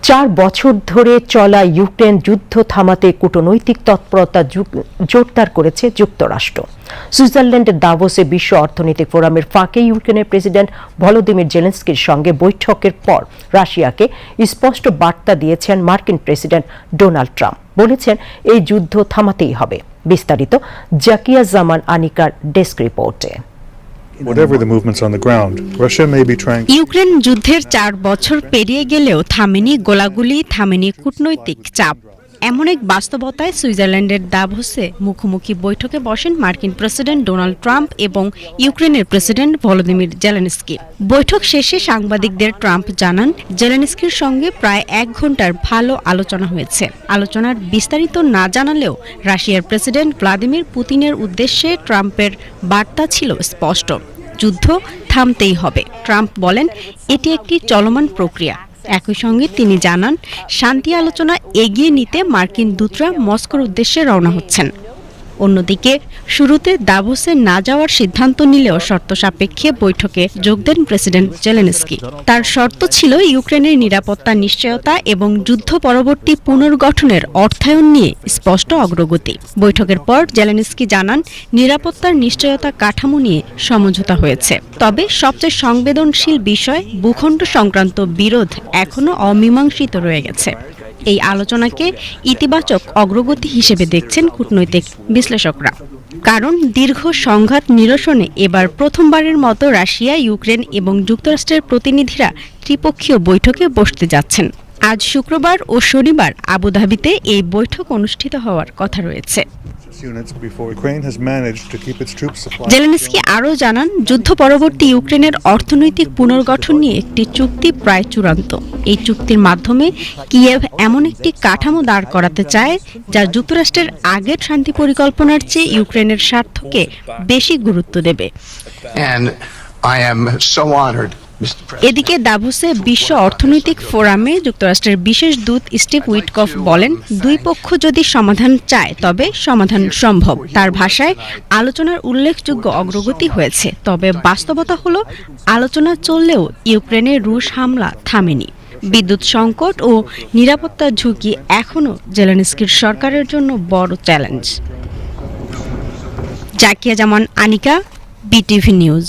4 বছর ধরে চলা ইউক্রেন যুদ্ধ থামাতে কূটনৈতিক তৎপরতা জোরদার করেছে যুক্তরাষ্ট্র। সুইজারল্যান্ডের দাভোসে বিশ্ব অর্থনৈতিক ফোরামের ফাঁকে ইউক্রেনের প্রেসিডেন্ট ভলোদিমির জেলেনস্কির সঙ্গে বৈঠকের পর রাশিয়াকে স্পষ্ট বার্তা দিয়েছেন মার্কিন প্রেসিডেন্ট ডোনাল্ড ট্রাম্প। বলেছেন এই যুদ্ধ থামাতেই হবে। বিস্তারিত জাকিয়া জামান আনিকার ডেস্ক রিপোর্টে। ইউক্রেন যুদ্ধের 4 বছর পেরিয়ে গেলেও থামেনি গোলাগুলি, থামেনি কূটনৈতিক চাপ। এমন এক বাস্তবতায় সুইজারল্যান্ডের দাভোসে মুখোমুখি বৈঠকে বসেন মার্কিন প্রেসিডেন্ট ডোনাল্ড ট্রাম্প এবং ইউক্রেনের প্রেসিডেন্ট ভলোদিমির জেলেনস্কি। বৈঠক শেষে সাংবাদিকদের ট্রাম্প জানান, জেলেনস্কির সঙ্গে প্রায় 1 ঘন্টার ভালো আলোচনা হয়েছে। আলোচনার বিস্তারিত না জানালেও রাশিয়ার প্রেসিডেন্ট ভ্লাদিমির পুতিনের উদ্দেশ্যে ট্রাম্পের বার্তা ছিল স্পষ্ট, যুদ্ধ থামতেই হবে। ট্রাম্প বলেন, এটি একটি চলমান প্রক্রিয়া। একই সঙ্গে তিনি জানান, শান্তি আলোচনা এগিয়ে নিতে মার্কিন দূতরা মস্কোর উদ্দেশ্যে রওনা হচ্ছেন। অন্যদিকে শুরুতে দাভোসে না যাওয়ার সিদ্ধান্ত নিলেও শর্ত সাপেক্ষে বৈঠকে যোগ দেন প্রেসিডেন্ট জেলেনস্কি। তার শর্ত ছিল ইউক্রেনের নিরাপত্তা নিশ্চয়তা এবং যুদ্ধ পরবর্তী পুনর্গঠনের অর্থায়ন নিয়ে স্পষ্ট অগ্রগতি। বৈঠকের পর জেলেনস্কি জানান, নিরাপত্তার নিশ্চয়তা কাঠামো নিয়ে সমঝোতা হয়েছে। তবে সবচেয়ে সংবেদনশীল বিষয় ভূখণ্ড সংক্রান্ত বিরোধ এখনো অমীমাংসিত রয়ে গেছে। এই আলোচনাকে ইতিবাচক অগ্রগতি হিসেবে দেখছেন কূটনৈতিক বিশ্লেষকরা। কারণ দীর্ঘ সংঘাত নিরসনে এবার প্রথমবারের মতো রাশিয়া, ইউক্রেন এবং যুক্তরাষ্ট্রের প্রতিনিধিরা ত্রিপক্ষীয় বৈঠকে বসতে যাচ্ছেন। আজ শুক্রবার ও শনিবার আবুধাবিতে এই বৈঠক অনুষ্ঠিত হওয়ার কথা রয়েছে। জেলেনস্কি আরও জানান, যুদ্ধ পরবর্তী ইউক্রেনের অর্থনৈতিক পুনর্গঠন নিয়ে একটি চুক্তি প্রায় চূড়ান্ত। এই চুক্তির মাধ্যমে কিয়েভ এমন একটি কাঠামো দাঁড় করাতে চায় যা যুক্তরাষ্ট্রের আগের শান্তি পরিকল্পনার চেয়ে ইউক্রেনের স্বার্থকে বেশি গুরুত্ব দেবে। এদিকে দাভোসে বিশ্ব অর্থনৈতিক ফোরামে যুক্তরাষ্ট্রের বিশেষ দূত স্টিভ উইটকফ বলেন, দুই পক্ষ যদি সমাধান চায় তবে সমাধান সম্ভব। তার ভাষায়, আলোচনার উল্লেখযোগ্য অগ্রগতি হয়েছে, তবে বাস্তবতা হলো আলোচনা চললেও ইউক্রেনে রুশ হামলা থামেনি। বিদ্যুৎ সংকট ও নিরাপত্তার ঝুঁকি এখনও জেলেনস্কির সরকারের জন্য বড় চ্যালেঞ্জ। জাকিয়া জামান আনিকা, বিটিভি নিউজ।